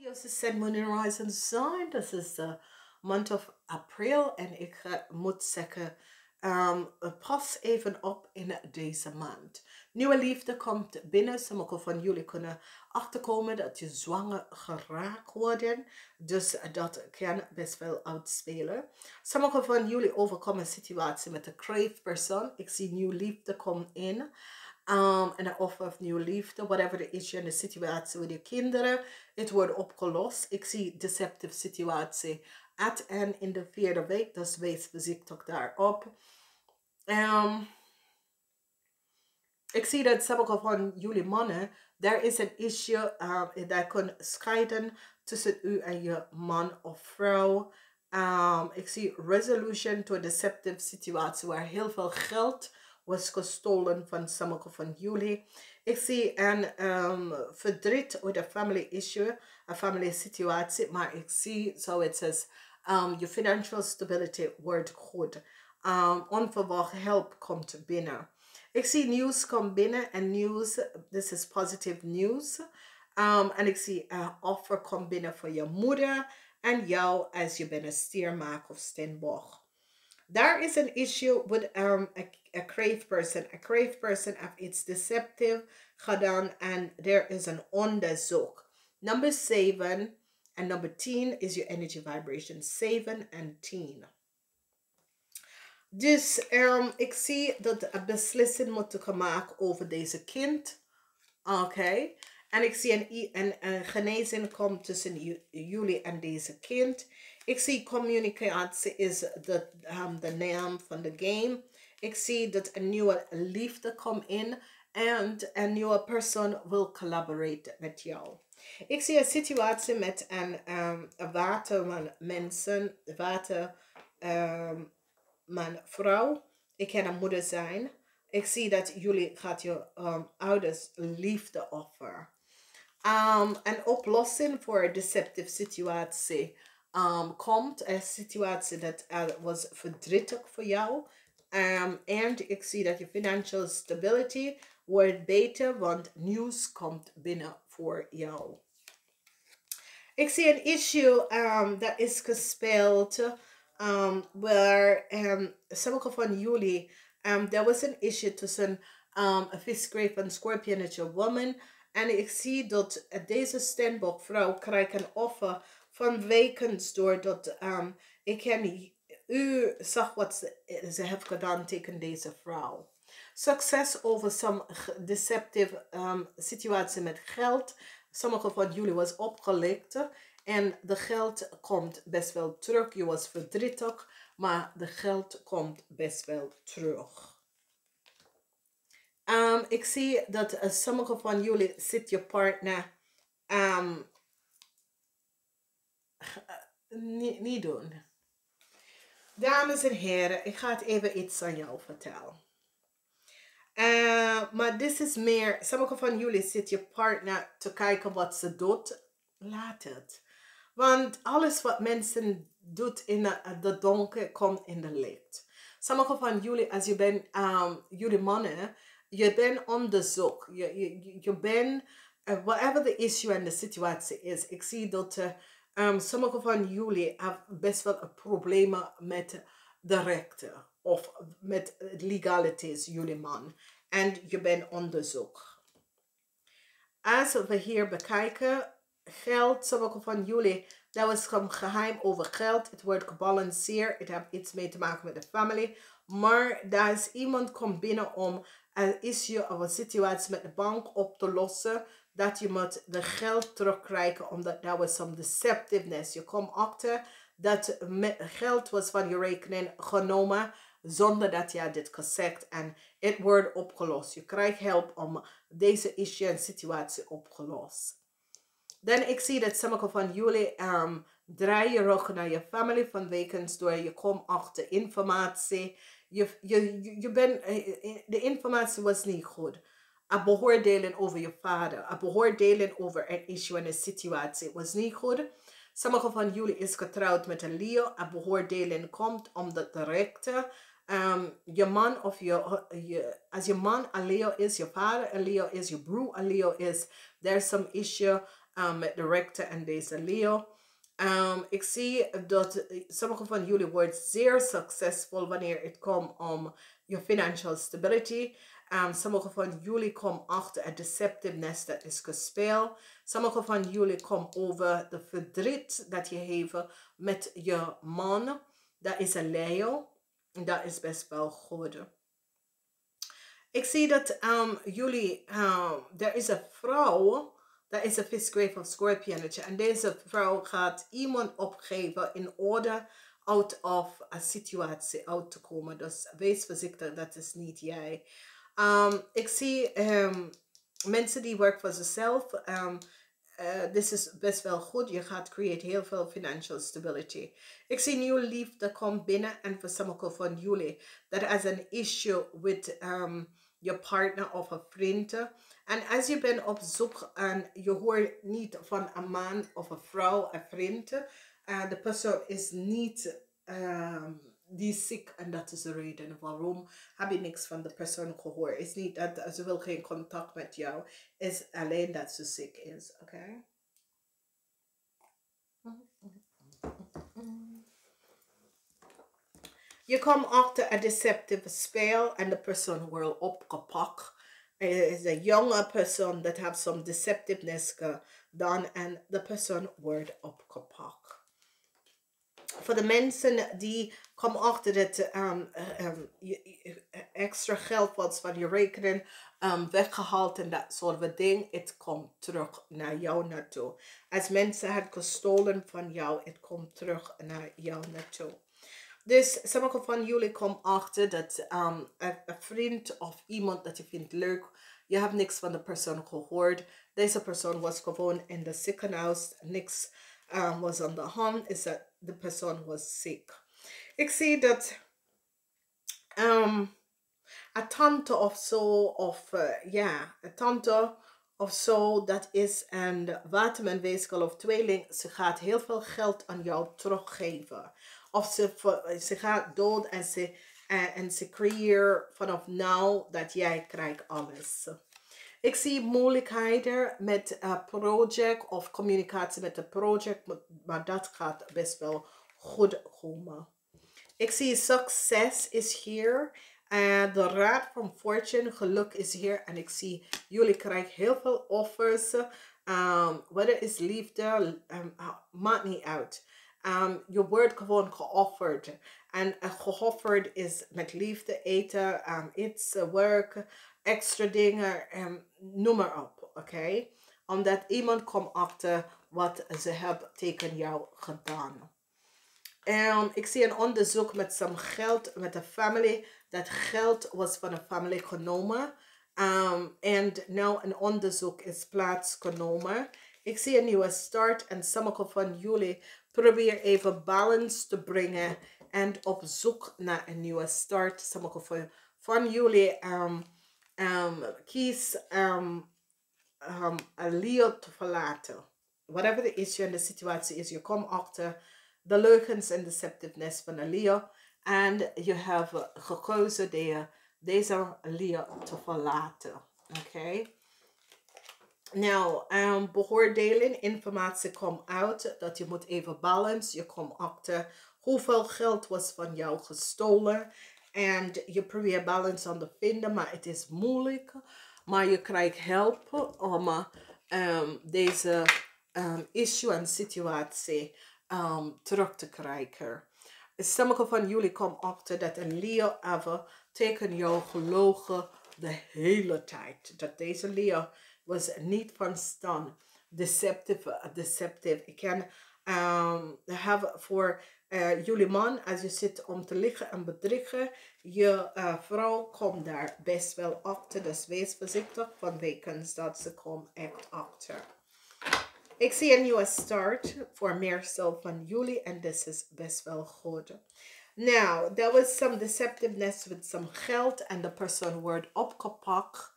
Ophiuchus is Sun, Moon en Rising Sign. This is the month of april en ik moet zeggen, pas even op in deze maand. Nieuwe liefde komt binnen. Sommigen van jullie kunnen achterkomen dat je zwanger geraakt worden. Dus dat kan best wel uitspelen. Sommigen van jullie overkomen een situatie met een crave persoon. Ik zie nieuwe liefde komt in. En een offer of nieuwe liefde, whatever the issue en de situatie met je kinderen, het wordt opgelost. Ik zie deceptive situatie at en in de 4e week, dus wees voorzichtig daarop. Ik zie dat sommige van jullie mannen, daar is een issue dat kan scheiden tussen u en je man of vrouw. Ik zie resolution to a deceptive situatie waar heel veel geld was gestolen van sommige van jullie. Ik zie een verdriet met een family issue, een family situatie, maar ik zie, so it says, your financial stability wordt goed. Onverwacht hulp komt binnen. Ik zie nieuws komt binnen en nieuws, this is positive news. En ik zie offer komt binnen voor je moeder en jou als je bent een stiermaak of steenbok. There is an issue with a crave person. A crave person, it's deceptive gedaan and there is an onderzoek. Number 7 and number 10 is your energy vibration. 7 and 10. Dus ik zie dat een beslissing moet gemaakt over deze kind. Oké. En ik zie een genezing komt tussen jullie en deze kind. Ik zie communicatie is de naam van de game. Ik zie dat een nieuwe liefde komt in. En een nieuwe persoon wil collaboreren met jou. Ik zie een situatie met een waterman mensen. Waterman vrouw. Ik kan een moeder zijn. Ik zie dat jullie gaat je ouders liefde offeren. Een oplossing voor een deceptive situatie komt. Een situatie dat was verdrietig voor jou. En ik zie dat je financial stability wordt beter, want nieuws komt binnen voor jou. Ik zie een issue dat is gespeeld waar sommige van jullie, there was an issue tussen een visgraaf en scorpionetje woman. En ik zie dat deze steenbok vrouw krijgt een offer van wekens doordat u zag wat ze heeft gedaan tegen deze vrouw. Succes over some deceptive situatie met geld. Sommige van jullie was opgelicht en de geld komt best wel terug. Je was verdrietig, maar de geld komt best wel terug. Ik zie dat sommige van jullie zit je partner niet doen. Dames en heren, ik ga het even iets aan jou vertellen. Maar dit is meer, sommige van jullie zit je partner te kijken wat ze doet. Laat het. Want alles wat mensen doen in de donker komt in de licht. Sommige van jullie, als je bent, jullie mannen, je bent onderzoek. Je bent, whatever the issue en de situatie is. Ik zie dat sommige van jullie hebben best wel problemen met de rechten. Of met legalities, jullie man. En je bent onderzoek. Als we hier bekijken, geld, sommige van jullie, dat was gewoon geheim over geld. Het wordt gebalanceerd. Het heeft iets mee te maken met de familie. Maar daar is iemand komt binnen om een issue of een situatie met de bank op te lossen. Dat je moet de geld terugkrijgen omdat dat was some deceptiveness. Je komt achter dat geld was van je rekening genomen zonder dat je dit gezegd en het wordt opgelost. Je krijgt hulp om deze issue en situatie opgelost. Dan ik zie dat sommige van jullie draai je rug naar je familie vanwege door je komt achter informatie. De informatie was niet goed. Een beoordeling over je vader. Een beoordeling over een issue en een situatie was niet goed. Sommige van jullie is getrouwd met een Leo. Een beoordeling komt omdat de rechter. Je man of als je man een Leo is, je vader een Leo is, je broer een Leo is, there's some issue met de rechter en deze Leo. Ik zie dat sommige van jullie worden zeer succesvol wanneer het komt om je financial stability. Sommige van jullie komen achter het deceptiveness dat is gespeeld. Sommige van jullie komen over de verdriet dat je heeft met je man. Dat is een Leo. Dat is best wel goed. Ik zie dat jullie, er is een vrouw. Dat is een visgrave of scorpionetje. En deze vrouw gaat iemand opgeven in orde out of een situatie uit te komen. Dus wees voorzichtig, dat is niet jij. Ik zie mensen die werken voor zichzelf. Dit is best wel goed. Je gaat creëren heel veel financial stability. Ik zie nieuwe liefde komt binnen. En voor sommige van jullie, dat is een issue with je partner of een vriend. En als je bent op zoek en je hoort niet van een man of een vrouw, een vriend. De persoon is niet, die is ziek en dat is de reden. Waarom heb je niks van de persoon gehoord? Is niet dat ze wil geen contact met jou. Is alleen dat ze ziek is. Oké? Je komt achter een deceptive spel en de persoon wordt opgepakt. Is een jonge persoon dat heeft some deceptiveness gedaan en de persoon wordt opgepakt. Voor de mensen die komen achter dat extra geld wat van je rekening weggehaald en dat soort van ding, het komt terug naar jou naartoe. Als mensen het gestolen van jou, het komt terug naar jou naartoe. Dus sommige van jullie komen achter dat een vriend of iemand dat je vindt leuk, je hebt niks van de persoon gehoord. Deze persoon was gewoon in de ziekenhuis, niks was aan de hand, is dat de persoon was ziek. Ik zie dat een tante of zo, of ja, een tante of zo, dat is een watermanweeskel of tweeling. Ze gaat heel veel geld aan jou teruggeven. Of ze gaat dood en ze creëert vanaf nu dat jij krijgt alles. Ik zie moeilijkheden met een project of communicatie met een project, maar dat gaat best wel goed komen. Ik zie succes is hier. De raad van fortune, geluk is hier. En ik zie jullie krijgen heel veel offers. Whether is liefde, maakt niet uit. Je wordt gewoon geofferd. En geofferd is met liefde, eten, iets, werk, extra dingen, noem maar op. Oké? Omdat iemand komt achter wat ze hebben tegen jou gedaan. Ik zie een onderzoek met some geld, met een family. Dat geld was van een familie genomen. En nu een onderzoek is plaatsgenomen. Ik zie een nieuwe start. En sommige van jullie proberen even balance te brengen. En op zoek naar een nieuwe start. Sommige van jullie kies een Leo te verlaten. Whatever the issue en de situatie is, je komt achter de leugens en deceptiveness van een Leo. En je hebt gekozen deze Leo te verlaten. Oké. Nou, beoordeling, informatie komt uit dat je moet even balance. Je komt achter hoeveel geld was van jou gestolen. En je probeert balance aan te vinden, maar het is moeilijk. Maar je krijgt hulp om deze issue en situatie terug te krijgen. Sommige van jullie komen achter dat een Leo even tegen jou gelogen de hele tijd. Dat deze Leo was niet van stand. Deceptive. Ik kan hebben voor jullie man, als je zit om te liggen en bedriegen, je vrouw komt daar best wel achter. Dus wees voorzichtig vanwege dat ze komt echt achter. Ik zie een nieuwe start voor meestal van jullie en dit is best wel goed. Now, there was some deceptiveness with some geld en de persoon wordt opgepakt.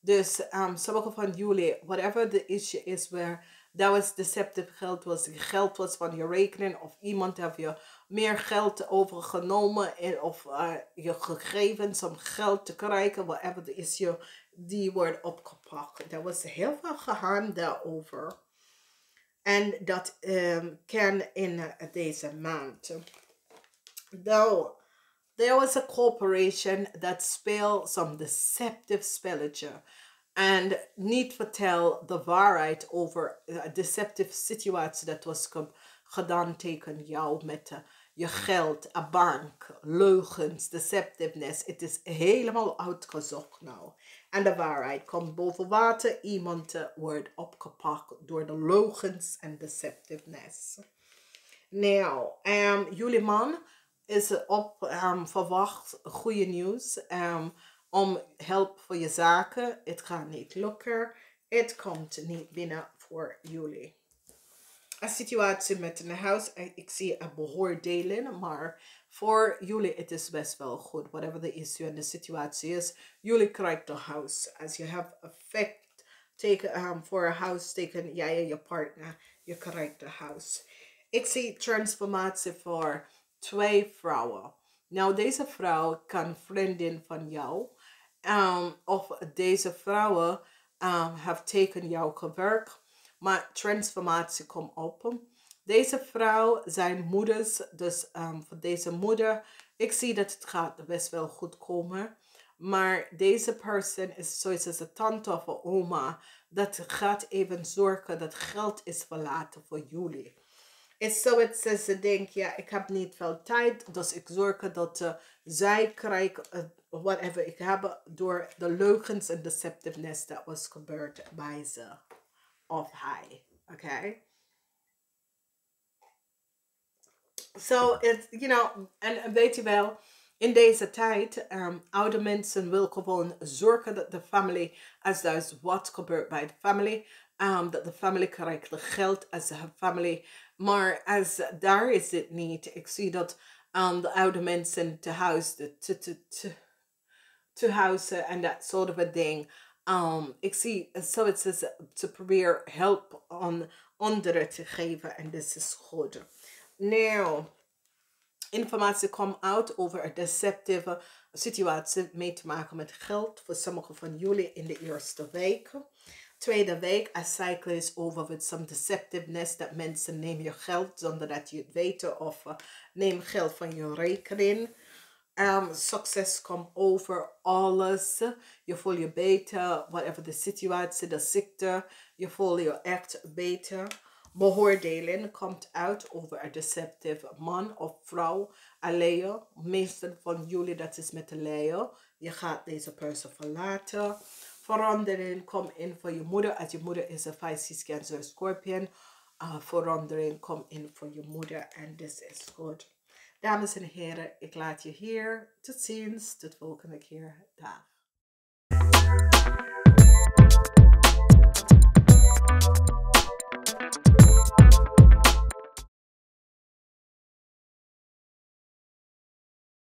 Dus sommige van jullie, whatever the issue is where that was deceptive geld was van je rekening of iemand heeft je meer geld overgenomen of je gegeven om geld te krijgen, whatever the issue, die wordt opgepakt. Er was heel veel geheim daarover. En dat kan in deze maand. Though there was a corporation that speelde some deceptive spelletje. En niet vertel de waarheid over een deceptive situatie dat was gedaan tegen jou met je geld, een bank, leugens, deceptiveness. Het is helemaal uitgezocht nou. En de waarheid komt boven water. Iemand wordt opgepakt door de leugens en deceptiveness. Nou, jullie man is op verwacht goede nieuws. Om hulp voor je zaken. Het gaat niet lukken. Het komt niet binnen voor jullie. Een situatie met een huis. Ik zie een beoordeling. Maar voor jullie het is best wel goed. Whatever the issue en de situatie is. Jullie krijgen de huis. Als je hebt effect teken voor een huis teken jij en je partner. Je krijgt de huis. Ik zie transformatie voor 2 vrouwen. Nou, deze vrouw kan vriendin van jou. Of deze vrouwen heeft tegen jou gewerkt. Maar transformatie komt op. Deze vrouw zijn moeders. Dus voor deze moeder. Ik zie dat het gaat best wel goed komen. Maar deze persoon is zoals een tante of een oma. Dat gaat even zorgen dat geld is verlaten voor jullie. Is zo het ze denkt, ja, ik heb niet veel tijd. Dus ik zorg dat zij krijgen whatever ik heb door de leugens en deceptiveness dat was gebeurd bij ze. Of hij. Oké? So, en weet je wel, in deze tijd, oude mensen willen gewoon zorgen dat de familie, als er is wat gebeurt bij de familie, dat de familie krijgt de geld als de familie. Maar als daar is het niet. Ik zie dat de oude mensen te huis, te huizen en dat soort of ding. Ik zie zoiets als te proberen hulp aan anderen te geven en dat is goed. Nou, informatie komt uit over een deceptieve situatie mee te maken met geld voor sommigen van jullie in de eerste week. Tweede week, een cycle is over with some deceptiveness. Dat mensen nemen je geld zonder dat je het weet of nemen geld van je rekening. Succes komt over alles. Je voelt je beter, whatever de situatie, de ziekte. Je voelt je echt beter. Beoordeling komt uit over een deceptive man of vrouw. Een leeuw. Meestal van jullie dat is met een leeuw. Je gaat deze persoon verlaten. Verandering komt in voor je moeder. Als je moeder is een Pisces, Cancer, Scorpion. Verandering komt in voor je moeder. En dit is goed. Dames en heren, ik laat je hier. Tot ziens. Tot volgende keer. Dag.